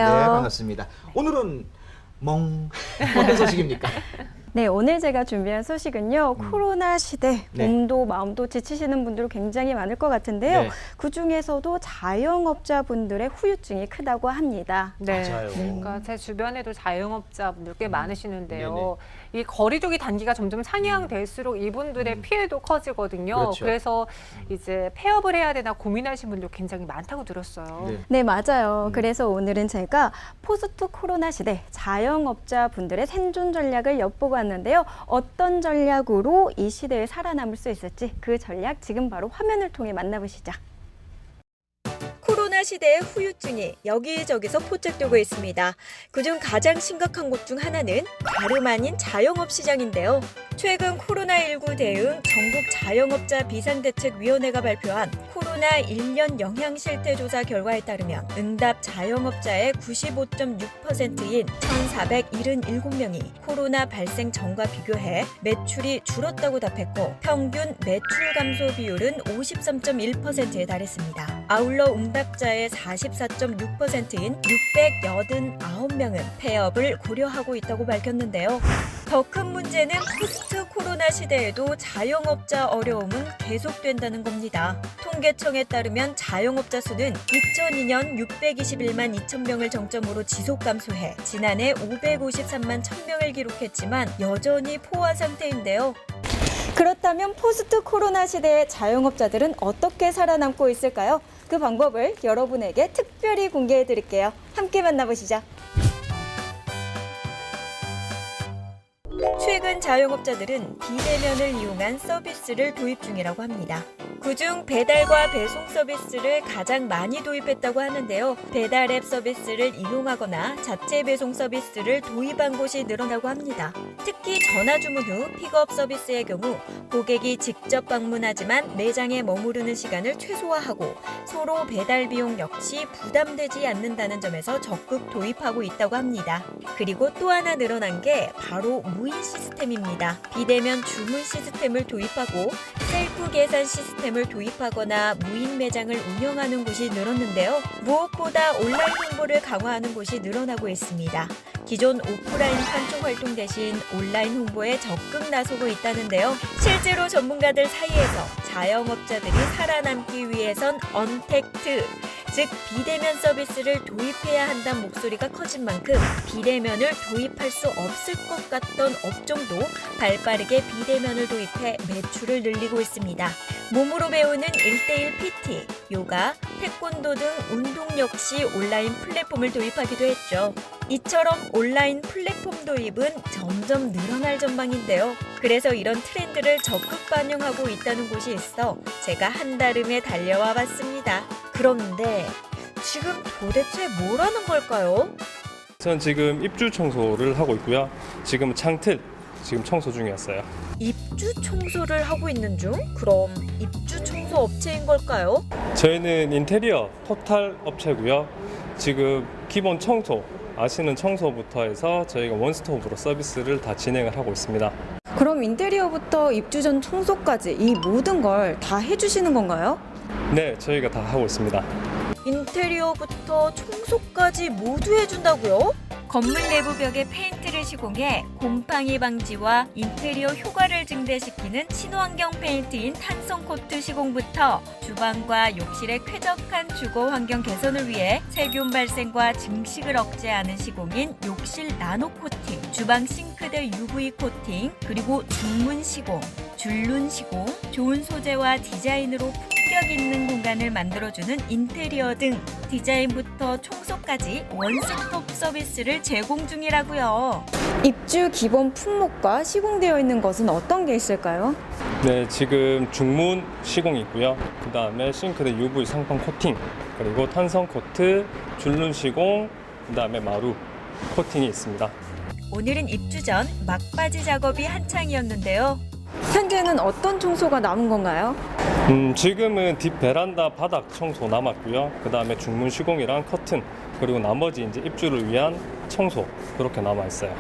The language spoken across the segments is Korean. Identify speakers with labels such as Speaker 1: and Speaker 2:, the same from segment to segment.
Speaker 1: 네, 반갑습니다. 오늘은 어떤 소식입니까?
Speaker 2: 네, 오늘 제가 준비한 소식은요. 코로나 시대,
Speaker 1: 네.
Speaker 2: 몸도 마음도 지치시는 분들 굉장히 많을 것 같은데요.
Speaker 1: 네.
Speaker 2: 그중에서도 자영업자분들의 후유증이 크다고 합니다.
Speaker 3: 네.
Speaker 1: 맞아요.
Speaker 3: 그러니까 제 주변에도 자영업자분들 꽤 많으시는데요. 이 거리두기 단계가 점점 상향될수록 이분들의 피해도 커지거든요.
Speaker 1: 그렇죠.
Speaker 3: 그래서 이제 폐업을 해야 되나 고민하시는 분들 굉장히 많다고 들었어요.
Speaker 1: 네.
Speaker 2: 네, 맞아요. 그래서 오늘은 제가 포스트 코로나 시대 자영업자분들의 생존 전략을 엿보고 왔는데요. 어떤 전략으로 이 시대에 살아남을 수 있을지 그 전략 지금 바로 화면을 통해 만나보시죠.
Speaker 4: 코로나 시대의 후유증이 여기저기서 포착되고 있습니다. 그중 가장 심각한 곳 중 하나는 다름 아닌 자영업 시장인데요. 최근 코로나19 대응 전국 자영업자 비상대책위원회가 발표한 코로나 1년 영향 실태 조사 결과에 따르면 응답 자영업자의 95.6%인 1,477명이 코로나 발생 전과 비교해 매출이 줄었다고 답했고 평균 매출 감소 비율은 53.1%에 달했습니다. 아울러 응답자의 44.6%인 689명은 폐업을 고려하고 있다고 밝혔는데요. 더 큰 문제는 포스트 코로나 시대에도 자영업자 어려움은 계속된다는 겁니다. 통계청에 따르면 자영업자 수는 2002년 621만 2천 명을 정점으로 지속 감소해 지난해 553만 1천 명을 기록했지만 여전히 포화 상태인데요.
Speaker 2: 그렇다면 포스트 코로나 시대의 자영업자들은 어떻게 살아남고 있을까요? 그 방법을 여러분에게 특별히 공개해 드릴게요. 함께 만나보시죠.
Speaker 4: 최근 자영업자들은 비대면을 이용한 서비스를 도입 중이라고 합니다. 그중 배달과 배송 서비스를 가장 많이 도입했다고 하는데요. 배달 앱 서비스를 이용하거나 자체 배송 서비스를 도입한 곳이 늘어나고 합니다. 특히 전화 주문 후 픽업 서비스의 경우 고객이 직접 방문하지만 매장에 머무르는 시간을 최소화하고 서로 배달 비용 역시 부담되지 않는다는 점에서 적극 도입하고 있다고 합니다. 그리고 또 하나 늘어난 게 바로 무인 시스템입니다. 비대면 주문 시스템을 도입하고 셀프 계산 시스템을 도입하거나 무인 매장을 운영하는 곳이 늘었는데요. 무엇보다 온라인 홍보를 강화하는 곳이 늘어나고 있습니다. 기존 오프라인 판촉 활동 대신 온라인 홍보에 적극 나서고 있다는데요. 실제로 전문가들 사이에서 자영업자들이 살아남기 위해선 언택트, 즉 비대면 서비스를 도입해야 한다는 목소리가 커진 만큼 비대면을 도입할 수 없을 것 같던 업종도 발빠르게 비대면을 도입해 매출을 늘리고 있습니다. 몸으로 배우는 1:1 PT, 요가, 태권도 등 운동 역시 온라인 플랫폼을 도입하기도 했죠. 이처럼 온라인 플랫폼 도입은 점점 늘어날 전망인데요. 그래서 이런 트렌드를 적극 반영하고 있다는 곳이 있어 제가 한달음에 달려와 봤습니다. 그런데 지금 도대체 뭘 하는 걸까요?
Speaker 5: 전 지금 입주 청소를 하고 있고요. 지금 창틀 청소 중이었어요.
Speaker 4: 입주 청소를 하고 있는 중? 그럼 입주 청소 업체인 걸까요?
Speaker 5: 저희는 인테리어 토탈 업체고요. 지금 기본 청소, 아시는 청소부터 해서 저희가 원스톱으로 서비스를 다 진행을 하고 있습니다.
Speaker 2: 그럼 인테리어부터 입주 전 청소까지 이 모든 걸 다 해주시는 건가요?
Speaker 5: 네, 저희가 다 하고 있습니다.
Speaker 4: 인테리어부터 청소까지 모두 해준다고요? 건물 내부 벽에 페인트를 시공해 곰팡이 방지와 인테리어 효과를 증대시키는 친환경 페인트인 탄성 코트 시공부터 주방과 욕실의 쾌적한 주거 환경 개선을 위해 세균 발생과 증식을 억제하는 시공인 욕실 나노 코팅, 주방 싱크대 UV 코팅, 그리고 중문 시공, 줄눈 시공, 좋은 소재와 디자인으로 품격 있는 공간을 만들어주는 인테리어 등 디자인부터 청소까지 원스톱 서비스를 제공 중이라고요.
Speaker 2: 입주 기본 품목과 시공되어 있는 것은 어떤 게 있을까요?
Speaker 5: 네, 지금 중문 시공이 있고요. 그 다음에 싱크대 UV 상판 코팅, 그리고 탄성 코트, 줄눈 시공, 그 다음에 마루 코팅이 있습니다.
Speaker 4: 오늘은 입주 전 막바지 작업이 한창이었는데요.
Speaker 2: 현재는 어떤 청소가 남은 건가요?
Speaker 5: 지금은 뒷 베란다 바닥 청소 남았고요. 그 다음에 중문 시공이랑 커튼, 그리고 나머지 이제 입주를 위한 청소 그렇게 남아 있어요.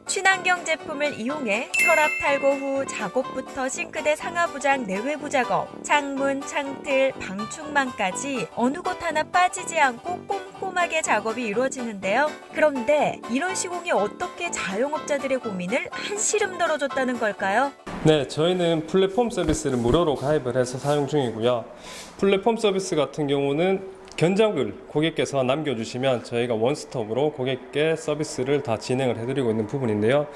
Speaker 4: 친환경 제품을 이용해 서랍 탈거 후 작업부터 싱크대 상하부장 내외부 작업, 창문, 창틀, 방충망까지 어느 것 하나 빠지지 않고 꼼꼼히 꼼꼼하게 작업이 이루어지는데요. 그런데 이런 시공이 어떻게 자영업자들의 고민을 한시름 덜어줬다는 걸까요?
Speaker 5: 네, 저희는 플랫폼 서비스를 무료로 가입을 해서 사용 중이고요. 플랫폼 서비스 같은 경우는 견적을 고객께서 남겨주시면 저희가 원스톱으로 고객께 서비스를 다 진행을 해드리고 있는 부분인데요.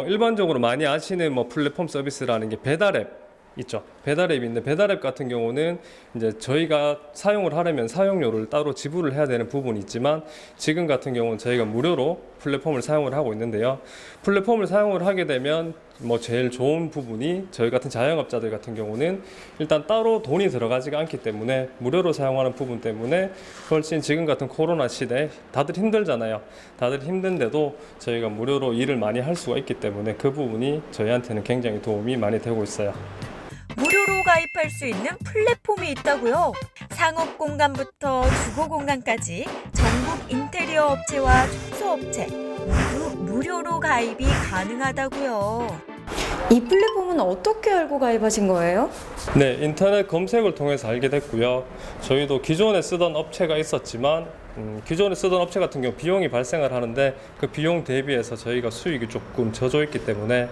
Speaker 5: 일반적으로 많이 아시는 플랫폼 서비스라는 게 배달앱 있죠. 배달앱이 있는데 배달앱 같은 경우는 이제 저희가 사용을 하려면 사용료를 따로 지불을 해야 되는 부분이 있지만 지금 같은 경우는 저희가 무료로 플랫폼을 사용을 하고 있는데요. 플랫폼을 사용을 하게 되면 제일 좋은 부분이 저희 같은 자영업자들 같은 경우는 일단 따로 돈이 들어가지가 않기 때문에 무료로 사용하는 부분 때문에 훨씬 지금 같은 코로나 시대에 다들 힘들잖아요. 다들 힘든데도 저희가 무료로 일을 많이 할 수가 있기 때문에 그 부분이 저희한테는 굉장히 도움이 많이 되고 있어요.
Speaker 4: 무료로 가입할 수 있는 플랫폼이 있다고요? 상업 공간부터 주거 공간까지 전국 인테리어 업체와 청소 업체 모두 무료로 가입이 가능하다고요.
Speaker 2: 이 플랫폼은 어떻게 알고 가입하신 거예요?
Speaker 5: 네, 인터넷 검색을 통해서 알게 됐고요. 저희도 기존에 쓰던 업체가 있었지만 기존에 쓰던 업체 같은 경우 비용이 발생을 하는데 그 비용 대비해서 저희가 수익이 조금 젖어 있기 때문에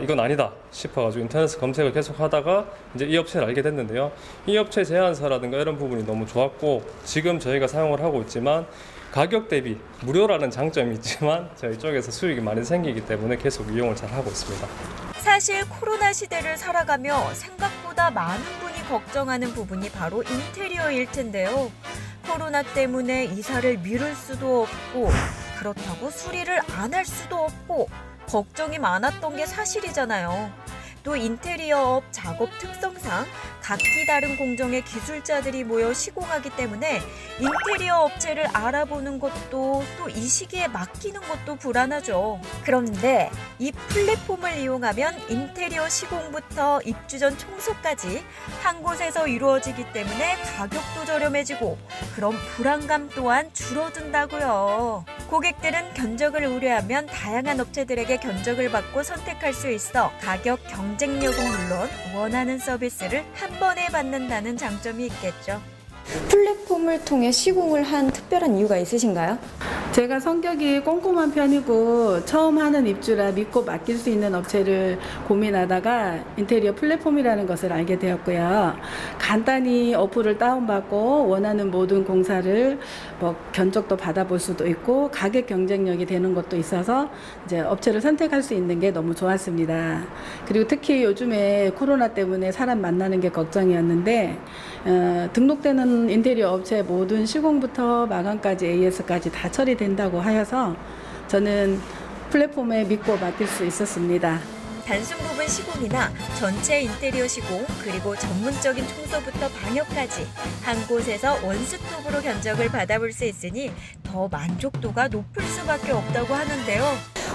Speaker 5: 이건 아니다 싶어가지고 인터넷에서 검색을 계속 하다가 이제 이 업체를 알게 됐는데요. 이 업체 제안서라든가 이런 부분이 너무 좋았고 지금 저희가 사용을 하고 있지만 가격 대비 무료라는 장점이 있지만 저희 쪽에서 수익이 많이 생기기 때문에 계속 이용을 잘 하고 있습니다.
Speaker 4: 사실 코로나 시대를 살아가며 생각보다 많은 분이 걱정하는 부분이 바로 인테리어일 텐데요. 코로나 때문에 이사를 미룰 수도 없고 그렇다고 수리를 안 할 수도 없고 걱정이 많았던 게 사실이잖아요. 또 인테리어업 작업 특성상 각기 다른 공정의 기술자들이 모여 시공하기 때문에 인테리어 업체를 알아보는 것도 또 이 시기에 맡기는 것도 불안하죠. 그런데 이 플랫폼을 이용하면 인테리어 시공부터 입주 전 청소까지 한 곳에서 이루어지기 때문에 가격도 저렴해지고 그런 불안감 또한 줄어든다고요. 고객들은 견적을 의뢰하면 다양한 업체들에게 견적을 받고 선택할 수 있어 가격 경쟁력은 물론 원하는 서비스를 한 번에 받는다는 장점이 있겠죠.
Speaker 2: 플랫폼을 통해 시공을 한 특별한 이유가 있으신가요?
Speaker 6: 제가 성격이 꼼꼼한 편이고 처음 하는 입주라 믿고 맡길 수 있는 업체를 고민하다가 인테리어 플랫폼이라는 것을 알게 되었고요. 간단히 어플을 다운받고 원하는 모든 공사를 견적도 받아볼 수도 있고 가격 경쟁력이 되는 것도 있어서 이제 업체를 선택할 수 있는 게 너무 좋았습니다. 그리고 특히 요즘에 코로나 때문에 사람 만나는 게 걱정이었는데 등록되는 인테리어 업체 모든 시공부터 마감까지 AS까지 다 처리된다고 하여서 저는 플랫폼에 믿고 맡길 수 있었습니다.
Speaker 4: 단순 부분 시공이나 전체 인테리어 시공 그리고 전문적인 청소부터 방역까지 한 곳에서 원스톱으로 견적을 받아볼 수 있으니 더 만족도가 높을 수밖에 없다고 하는데요.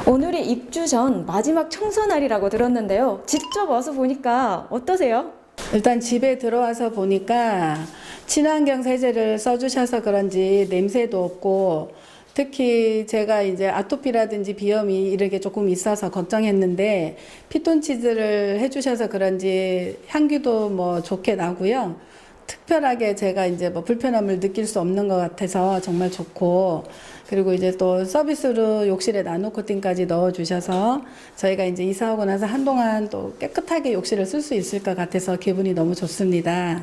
Speaker 2: 오늘이 입주 전 마지막 청소 날이라고 들었는데요. 직접 와서 보니까 어떠세요?
Speaker 6: 일단 집에 들어와서 보니까 친환경 세제를 써주셔서 그런지 냄새도 없고 특히 제가 이제 아토피라든지 비염이 이렇게 조금 있어서 걱정했는데 피톤치드를 해주셔서 그런지 향기도 좋게 나고요. 특별하게 제가 이제 불편함을 느낄 수 없는 것 같아서 정말 좋고 그리고 이제 또 서비스로 욕실에 나노 코팅까지 넣어주셔서 저희가 이제 이사하고 나서 한동안 또 깨끗하게 욕실을 쓸 수 있을 것 같아서 기분이 너무 좋습니다.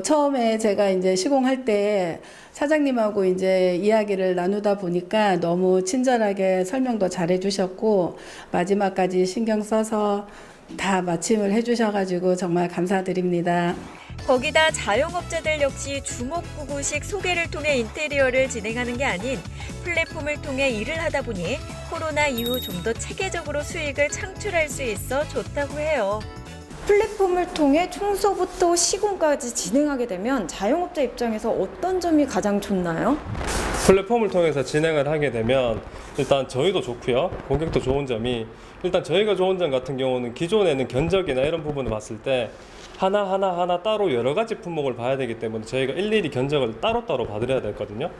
Speaker 6: 처음에 제가 이제 시공할 때 사장님하고 이제 이야기를 나누다 보니까 너무 친절하게 설명도 잘 해주셨고 마지막까지 신경 써서 다 마침을 해주셔가지고 정말 감사드립니다.
Speaker 4: 거기다 자영업자들 역시 주먹구구식 소개를 통해 인테리어를 진행하는 게 아닌 플랫폼을 통해 일을 하다 보니 코로나 이후 좀 더 체계적으로 수익을 창출할 수 있어 좋다고 해요.
Speaker 2: 플랫폼을 통해 청소부터 시공까지 진행하게 되면 자영업자 입장에서 어떤 점이 가장 좋나요?
Speaker 5: 플랫폼을 통해서 진행을 하게 되면 일단 저희도 좋고요. 고객도 좋은 점이 일단 저희가 좋은 점 같은 경우는 기존에는 견적이나 이런 부분을 봤을 때 하나 따로 여러 가지 품목을 봐야 되기 때문에 저희가 일일이 견적을 따로따로 받으려야 되거든요.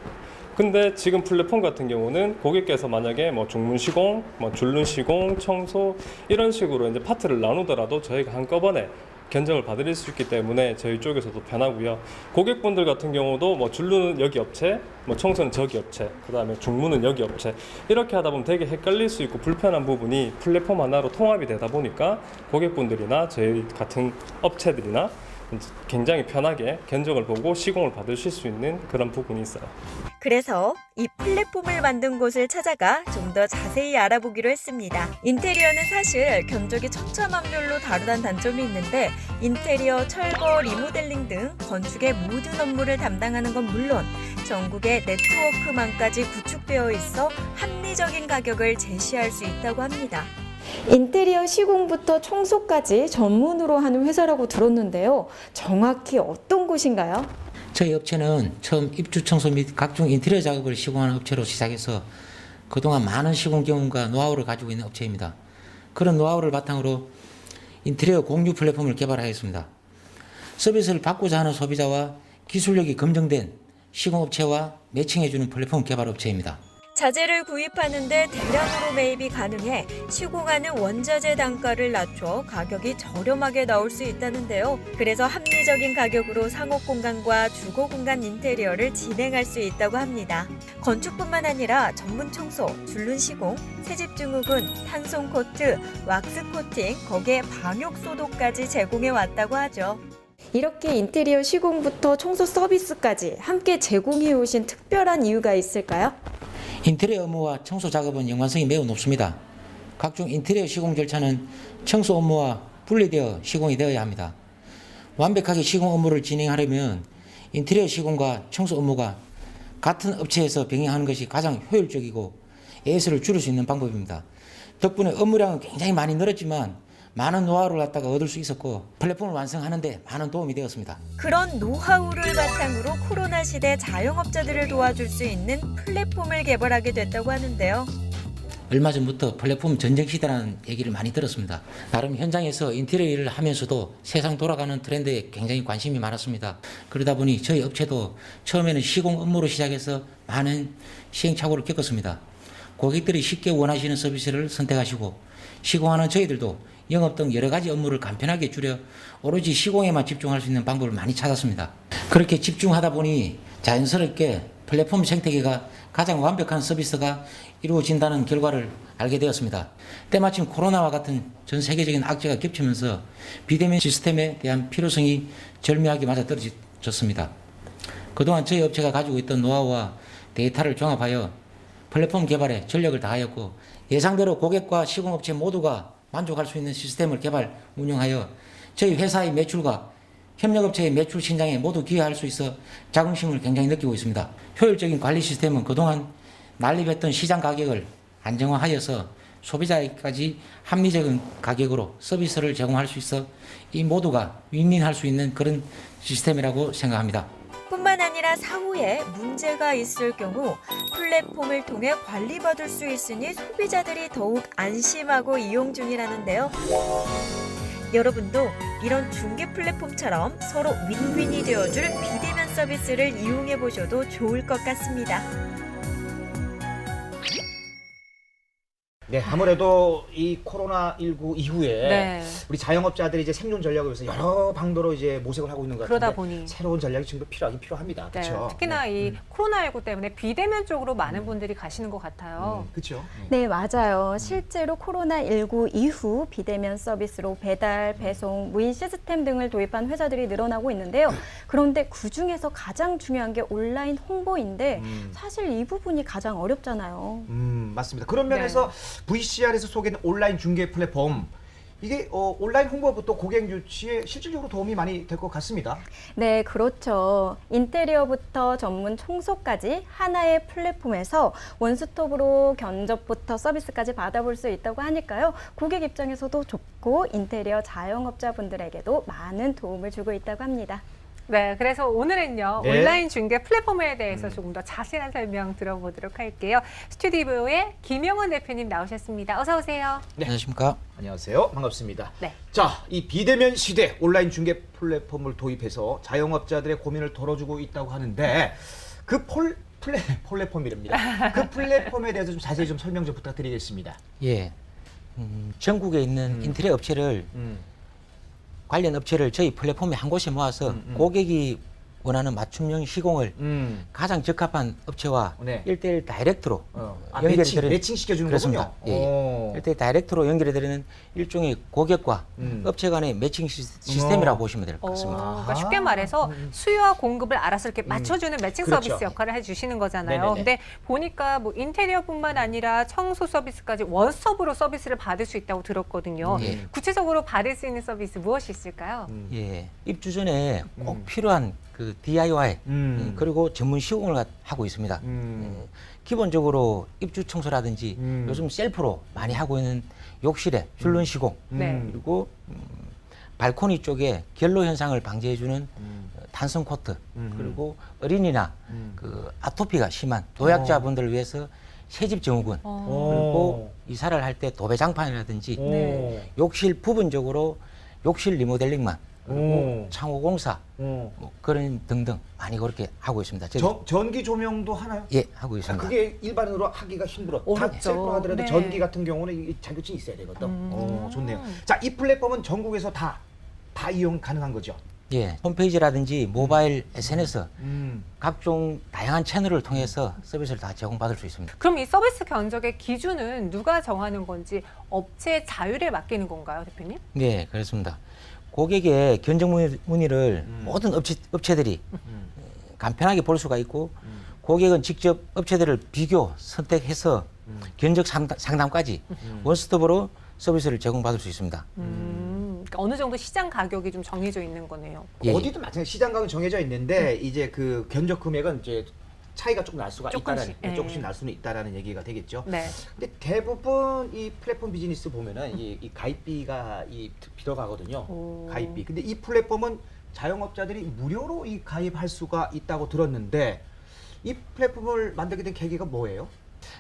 Speaker 5: 근데 지금 플랫폼 같은 경우는 고객께서 만약에 중문 시공, 줄눈 시공, 청소 이런 식으로 이제 파트를 나누더라도 저희가 한꺼번에 견적을 받을 수 있기 때문에 저희 쪽에서도 편하고요. 고객분들 같은 경우도 뭐 줄루는 여기 업체, 뭐 청소는 저기 업체, 그다음에 중무는 여기 업체 이렇게 하다 보면 되게 헷갈릴 수 있고 불편한 부분이 플랫폼 하나로 통합이 되다 보니까 고객분들이나 저희 같은 업체들이나 굉장히 편하게 견적을 보고 시공을 받으실 수 있는 그런 부분이 있어요.
Speaker 4: 그래서 이 플랫폼을 만든 곳을 찾아가 좀 더 자세히 알아보기로 했습니다. 인테리어는 사실 견적이 천차만별로 다르다는 단점이 있는데 인테리어, 철거, 리모델링 등 건축의 모든 업무를 담당하는 건 물론 전국의 네트워크망까지 구축되어 있어 합리적인 가격을 제시할 수 있다고 합니다.
Speaker 2: 인테리어 시공부터 청소까지 전문으로 하는 회사라고 들었는데요. 정확히 어떤 곳인가요?
Speaker 7: 저희 업체는 처음 입주 청소 및 각종 인테리어 작업을 시공하는 업체로 시작해서 그동안 많은 시공 경험과 노하우를 가지고 있는 업체입니다. 그런 노하우를 바탕으로 인테리어 공유 플랫폼을 개발하였습니다. 서비스를 받고자 하는 소비자와 기술력이 검증된 시공업체와 매칭해주는 플랫폼 개발 업체입니다.
Speaker 4: 자재를 구입하는데 대량으로 매입이 가능해 시공하는 원자재 단가를 낮춰 가격이 저렴하게 나올 수 있다는데요. 그래서 합리적인 가격으로 상업 공간과 주거 공간 인테리어를 진행할 수 있다고 합니다. 건축뿐만 아니라 전문 청소, 줄눈 시공, 새집 증후군, 탄성 코트, 왁스 코팅, 거기에 방역 소독까지 제공해 왔다고 하죠.
Speaker 2: 이렇게 인테리어 시공부터 청소 서비스까지 함께 제공해 오신 특별한 이유가 있을까요?
Speaker 7: 인테리어 업무와 청소 작업은 연관성이 매우 높습니다. 각종 인테리어 시공 절차는 청소 업무와 분리되어 시공이 되어야 합니다. 완벽하게 시공 업무를 진행하려면 인테리어 시공과 청소 업무가 같은 업체에서 병행하는 것이 가장 효율적이고 AS를 줄일 수 있는 방법입니다. 덕분에 업무량은 굉장히 많이 늘었지만 많은 노하우를 갖다가 얻을 수 있었고 플랫폼을 완성하는 데 많은 도움이 되었습니다.
Speaker 4: 그런 노하우를 바탕으로 코로나 시대 자영업자들을 도와줄 수 있는 플랫폼을 개발하게 됐다고 하는데요.
Speaker 7: 얼마 전부터 플랫폼 전쟁 시대라는 얘기를 많이 들었습니다. 나름 현장에서 인테리어 일을 하면서도 세상 돌아가는 트렌드에 굉장히 관심이 많았습니다. 그러다 보니 저희 업체도 처음에는 시공 업무로 시작해서 많은 시행착오를 겪었습니다. 고객들이 쉽게 원하시는 서비스를 선택하시고 시공하는 저희들도 영업 등 여러 가지 업무를 간편하게 줄여 오로지 시공에만 집중할 수 있는 방법을 많이 찾았습니다. 그렇게 집중하다 보니 자연스럽게 플랫폼 생태계가 가장 완벽한 서비스가 이루어진다는 결과를 알게 되었습니다. 때마침 코로나와 같은 전 세계적인 악재가 겹치면서 비대면 시스템에 대한 필요성이 절묘하게 맞아떨어졌습니다. 그동안 저희 업체가 가지고 있던 노하우와 데이터를 종합하여 플랫폼 개발에 전력을 다하였고 예상대로 고객과 시공업체 모두가 만족할 수 있는 시스템을 개발, 운영하여 저희 회사의 매출과 협력업체의 매출 신장에 모두 기여할 수 있어 자긍심을 굉장히 느끼고 있습니다. 효율적인 관리 시스템은 그동안 난립했던 시장 가격을 안정화하여서 소비자에게까지 합리적인 가격으로 서비스를 제공할 수 있어 이 모두가 윈윈할 수 있는 그런 시스템이라고 생각합니다.
Speaker 4: 뿐만 아니라 사후에 문제가 있을 경우 플랫폼을 통해 관리받을 수 있으니 소비자들이 더욱 안심하고 이용 중이라는데요. 여러분도 이런 중개 플랫폼처럼 서로 윈윈이 되어줄 비대면 서비스를 이용해 보셔도 좋을 것 같습니다.
Speaker 1: 네, 아무래도 이 코로나19 이후에
Speaker 3: 네.
Speaker 1: 우리 자영업자들이 이제 생존 전략을 위해서 여러 방도로 이제 모색을 하고 있는 것 같은데
Speaker 3: 그러다 보니.
Speaker 1: 새로운 전략이 지금도 필요하긴 필요합니다.
Speaker 3: 네,
Speaker 1: 그렇죠?
Speaker 3: 특히나 이 코로나19 때문에 비대면 쪽으로 많은 분들이 가시는 것 같아요.
Speaker 1: 그렇죠.
Speaker 2: 네, 맞아요. 실제로 코로나19 이후 비대면 서비스로 배달, 배송, 무인 시스템 등을 도입한 회사들이 늘어나고 있는데요. 그런데 그중에서 가장 중요한 게 온라인 홍보인데 사실 이 부분이 가장 어렵잖아요.
Speaker 1: 맞습니다. 그런 면에서 VCR에서 소개하는 온라인 중개 플랫폼 이게 온라인 홍보부터 고객 유치에 실질적으로 도움이 많이 될 것 같습니다.
Speaker 2: 네, 그렇죠. 인테리어부터 전문 청소까지 하나의 플랫폼에서 원스톱으로 견적부터 서비스까지 받아볼 수 있다고 하니까요. 고객 입장에서도 좋고 인테리어 자영업자분들에게도 많은 도움을 주고 있다고 합니다.
Speaker 3: 네, 그래서 오늘은요,
Speaker 1: 네.
Speaker 3: 온라인 중개 플랫폼에 대해서 조금 더 자세한 설명 들어보도록 할게요. 스튜디오에 김영원 대표님 나오셨습니다. 어서 오세요.
Speaker 1: 네.
Speaker 7: 안녕하십니까?
Speaker 1: 안녕하세요. 반갑습니다.
Speaker 3: 네.
Speaker 1: 자, 이 비대면 시대 온라인 중개 플랫폼을 도입해서 자영업자들의 고민을 덜어주고 있다고 하는데 그 플랫폼이랍니다. 그 플랫폼에 대해서 좀 자세히 좀 설명 좀 부탁드리겠습니다.
Speaker 7: 예. 전국에 있는 인테리어 업체를 관련 업체를 저희 플랫폼에 한 곳에 모아서 고객이 원하는 맞춤형 시공을 가장 적합한 업체와
Speaker 1: 네.
Speaker 7: 1대1 다이렉트로
Speaker 1: 매칭, 매칭 시켜주는
Speaker 7: 그렇습니다.
Speaker 1: 거군요.
Speaker 7: 예,
Speaker 1: 오.
Speaker 7: 예. 1대1 다이렉트로 연결해드리는 일종의 고객과 업체 간의 매칭 시스템이라고 보시면 될 것 같습니다.
Speaker 3: 그러니까 쉽게 말해서 수요와 공급을 알아서 이렇게 맞춰주는 매칭
Speaker 1: 그렇죠.
Speaker 3: 서비스 역할을 해주시는 거잖아요.
Speaker 1: 네네네.
Speaker 3: 근데 보니까 뭐 인테리어뿐만 아니라 청소 서비스까지 원스톱으로 서비스를 받을 수 있다고 들었거든요.
Speaker 7: 예.
Speaker 3: 구체적으로 받을 수 있는 서비스 무엇이 있을까요?
Speaker 7: 예, 입주 전에 꼭 필요한 그 DIY 그리고 전문 시공을 하고 있습니다. 기본적으로 입주 청소라든지 요즘 셀프로 많이 하고 있는 욕실의 줄눈 시공
Speaker 3: 네.
Speaker 7: 그리고 발코니 쪽에 결로 현상을 방지해주는 단성 코트 그리고 어린이나 그 아토피가 심한 노약자분들을 위해서 새집 증후군 그리고 이사를 할 때 도배장판이라든지
Speaker 3: 네.
Speaker 7: 욕실 부분적으로 욕실 리모델링만 그리고
Speaker 1: 오.
Speaker 7: 창호 공사
Speaker 1: 오.
Speaker 7: 뭐 그런 등등 많이 그렇게 하고 있습니다.
Speaker 1: 전기 조명도 하나요?
Speaker 7: 예, 하고 있습니다.
Speaker 1: 그게 일반으로 하기가 힘들어. 다
Speaker 3: 어렵죠.
Speaker 1: 셀프로 하더라도
Speaker 3: 네.
Speaker 1: 전기 같은 경우는 이 자격증이 있어야 되거든. 좋네요. 자, 이 플랫폼은 전국에서 다 이용 가능한 거죠?
Speaker 7: 예, 홈페이지라든지 모바일 SNS
Speaker 1: 음.
Speaker 7: 각종 다양한 채널을 통해서 서비스를 다 제공받을 수 있습니다.
Speaker 3: 그럼 이 서비스 견적의 기준은 누가 정하는 건지 업체 자율에 맡기는 건가요, 대표님?
Speaker 7: 네, 그렇습니다. 고객의 견적 문의를 모든 업체들이 간편하게 볼 수가 있고 고객은 직접 업체들을 비교, 선택해서 견적 상담까지 원스톱으로 서비스를 제공받을 수 있습니다.
Speaker 3: 그러니까 어느 정도 시장 가격이 좀 정해져 있는 거네요.
Speaker 7: 예.
Speaker 1: 어디든 마찬가지 시장 가격은 정해져 있는데 이제 그 견적 금액은 이제 차이가 조금 날 수가
Speaker 3: 조금씩,
Speaker 1: 있다라는
Speaker 3: 예.
Speaker 1: 조금씩 날 수는 있다라는 얘기가 되겠죠.
Speaker 3: 네.
Speaker 1: 근데 대부분 이 플랫폼 비즈니스 보면은 이 가입비가 들어가거든요.
Speaker 3: 오.
Speaker 1: 가입비. 근데 이 플랫폼은 자영업자들이 무료로 이 가입할 수가 있다고 들었는데 이 플랫폼을 만들게 된 계기가 뭐예요?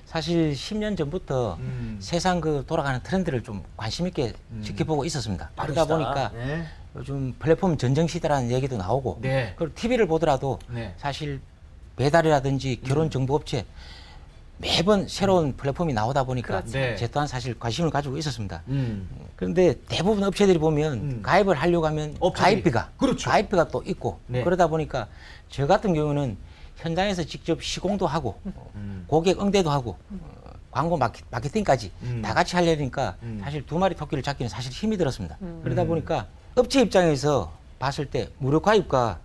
Speaker 7: 사실 10년 전부터 세상 그 돌아가는 트렌드를 좀 관심 있게 지켜보고 있었습니다. 그러다 보니까
Speaker 1: 네.
Speaker 7: 요즘 플랫폼 전쟁 시대라는 얘기도 나오고
Speaker 1: 네.
Speaker 7: 그리고 TV를 보더라도
Speaker 1: 네.
Speaker 7: 사실 배달이라든지 결혼 정보업체 매번 새로운 플랫폼이 나오다 보니까
Speaker 3: 그렇죠.
Speaker 1: 네.
Speaker 7: 제 또한 사실 관심을 가지고 있었습니다. 그런데 대부분 업체들이 보면 가입을 하려고 하면
Speaker 1: 업체들이.
Speaker 7: 가입비가
Speaker 1: 그렇죠.
Speaker 7: 가입비가 또 있고
Speaker 1: 네.
Speaker 7: 그러다 보니까 저 같은 경우는 현장에서 직접 시공도 하고 고객 응대도 하고 광고 마케팅까지 다 같이 하려니까 사실 두 마리 토끼를 잡기는 사실 힘이 들었습니다. 그러다 보니까 업체 입장에서 봤을 때 무료 가입과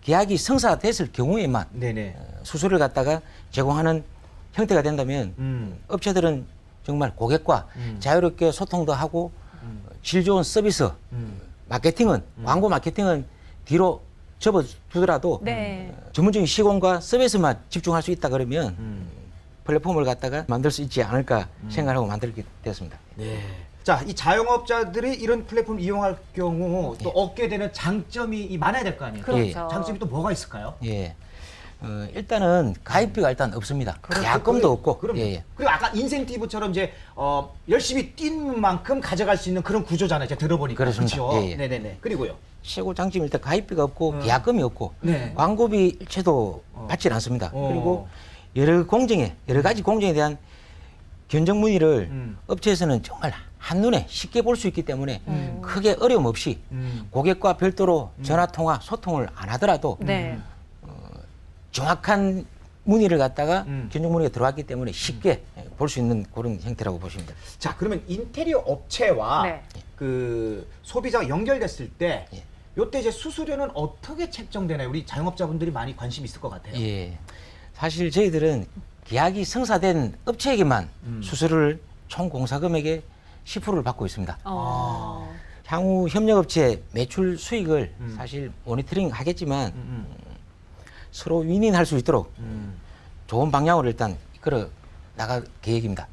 Speaker 7: 계약이 성사됐을 경우에만
Speaker 1: 네네.
Speaker 7: 수수료를 갖다가 제공하는 형태가 된다면 업체들은 정말 고객과 자유롭게 소통도 하고 질 좋은 서비스 마케팅은 광고 마케팅은 뒤로 접어두더라도
Speaker 3: 네.
Speaker 7: 전문적인 시공과 서비스만 집중할 수 있다 그러면 플랫폼을 갖다가 만들 수 있지 않을까 생각하고 만들게 되었습니다.
Speaker 1: 네. 자, 이 자영업자들이 이런 플랫폼 이용할 경우 또 얻게 되는 장점이 많아야 될 거 아니에요?
Speaker 3: 그렇죠.
Speaker 1: 장점이 또 뭐가 있을까요?
Speaker 7: 예. 일단은 가입비가 일단 없습니다.
Speaker 1: 그렇죠.
Speaker 7: 계약금도 없고.
Speaker 1: 그럼
Speaker 7: 예, 예.
Speaker 1: 그리고 아까 인센티브처럼 이제 열심히 뛴 만큼 가져갈 수 있는 그런 구조잖아요. 제가 들어보니까.
Speaker 7: 그렇습니다.
Speaker 1: 그렇죠?
Speaker 7: 예, 예.
Speaker 1: 네네네. 그리고요.
Speaker 7: 최고 장점이 일단 가입비가 없고 계약금이 없고
Speaker 1: 네.
Speaker 7: 광고비 일체도 받질 않습니다.
Speaker 1: 어.
Speaker 7: 그리고 여러 가지 공정에 대한 견적 문의를 업체에서는 정말 한눈에 쉽게 볼 수 있기 때문에 크게 어려움 없이 고객과 별도로 전화 통화 소통을 안 하더라도
Speaker 3: 네.
Speaker 7: 정확한 문의를 갖다가 견적 문의가 들어왔기 때문에 쉽게 볼 수 있는 그런 형태라고 보시면 됩니다.
Speaker 1: 자, 그러면 인테리어 업체와
Speaker 3: 네.
Speaker 1: 그 소비자가 연결됐을 때
Speaker 7: 예.
Speaker 1: 요때 이제 수수료는 어떻게 책정되나요? 우리 자영업자분들이 많이 관심 있을 것 같아요.
Speaker 7: 예. 사실 저희들은 계약이 성사된 업체에게만 수수료를 총 공사 금액의 10%를 받고 있습니다. 향후 협력업체 매출 수익을 사실 모니터링 하겠지만 서로 윈윈할 수 있도록 좋은 방향으로 일단 이끌어 나갈 계획입니다.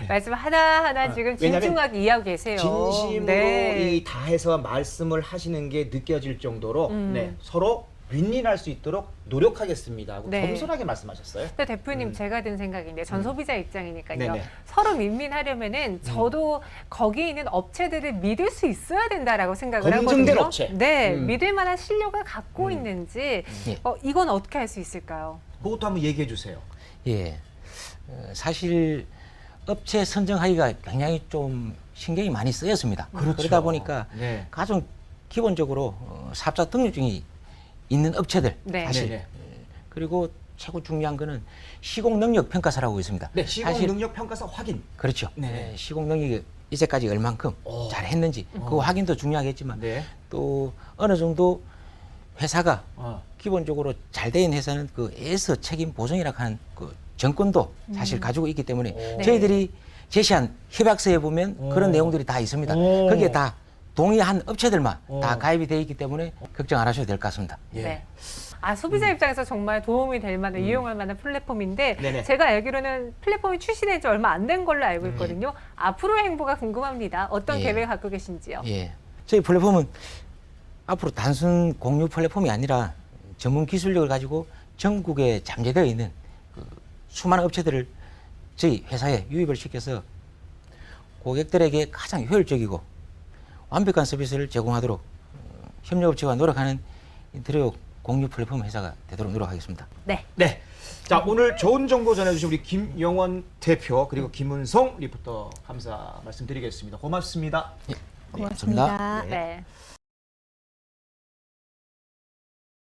Speaker 3: 말씀 하나하나 지금
Speaker 1: 왜냐면
Speaker 3: 진중하게 이해하고 계세요.
Speaker 1: 진심으로
Speaker 3: 네.
Speaker 1: 이 다해서 말씀을 하시는 게 느껴질 정도로 네, 서로 윈윈할 수 있도록 노력하겠습니다 하고
Speaker 3: 네.
Speaker 1: 겸손하게 말씀하셨어요.
Speaker 3: 근데 대표님 제가 든 생각인데 전 소비자 입장이니까요.
Speaker 1: 네네.
Speaker 3: 서로 윈윈하려면은 저도 거기 있는 업체들을 믿을 수 있어야 된다라고 생각을
Speaker 1: 검증된
Speaker 3: 하거든요.
Speaker 1: 업체.
Speaker 3: 네, 믿을 만한 신뢰가 갖고 있는지
Speaker 7: 예.
Speaker 3: 이건 어떻게 할 수 있을까요?
Speaker 1: 그것도 한번 얘기해 주세요.
Speaker 7: 예. 사실 업체 선정하기가 굉장히 좀 신경이 많이 쓰였습니다.
Speaker 1: 그렇죠.
Speaker 7: 그러다 보니까
Speaker 1: 네.
Speaker 7: 가장 기본적으로 사업자 등록증이 있는 업체들
Speaker 3: 네.
Speaker 7: 사실
Speaker 1: 네.
Speaker 7: 그리고 최고 중요한 거는 시공 능력 평가서라고 있습니다.
Speaker 1: 네, 시공
Speaker 7: 사실
Speaker 1: 능력 평가서 확인.
Speaker 7: 그렇죠.
Speaker 1: 네.
Speaker 7: 시공 능력이 이제까지 얼만큼
Speaker 1: 오.
Speaker 7: 잘했는지 그 확인도 중요하겠지만
Speaker 1: 네.
Speaker 7: 또 어느 정도 회사가
Speaker 1: 어.
Speaker 7: 기본적으로 잘 된 회사는 그 에서 책임 보증이라고 하는 그 정권도 사실 가지고 있기 때문에
Speaker 1: 네.
Speaker 7: 저희들이 제시한 협약서에 보면
Speaker 1: 오.
Speaker 7: 그런 내용들이 다 있습니다.
Speaker 1: 오.
Speaker 7: 거기에 다 동의한 업체들만
Speaker 1: 오.
Speaker 7: 다 가입이 되어 있기 때문에 걱정 안 하셔도 될 것 같습니다.
Speaker 1: 예.
Speaker 3: 네. 소비자 입장에서 정말 도움이 될 만한, 이용할 만한 플랫폼인데
Speaker 1: 네네.
Speaker 3: 제가 알기로는 플랫폼이 출시된 지 얼마 안 된 걸로 알고 있거든요. 앞으로의 행보가 궁금합니다. 어떤
Speaker 7: 예.
Speaker 3: 계획 갖고 계신지요?
Speaker 7: 예. 저희 플랫폼은 앞으로 단순 공유 플랫폼이 아니라 전문 기술력을 가지고 전국에 잠재되어 있는 그 수많은 업체들을 저희 회사에 유입을 시켜서 고객들에게 가장 효율적이고 완벽한 서비스를 제공하도록 협력업체와 노력하는 인테리어 공유 플랫폼 회사가 되도록 노력하겠습니다.
Speaker 3: 네.
Speaker 1: 네. 자, 오늘 좋은 정보 전해주신 우리 김영원 대표 그리고 김은성 리포터 감사 말씀드리겠습니다. 고맙습니다.
Speaker 7: 예,
Speaker 2: 고맙습니다.
Speaker 7: 감사합니다.
Speaker 3: 네.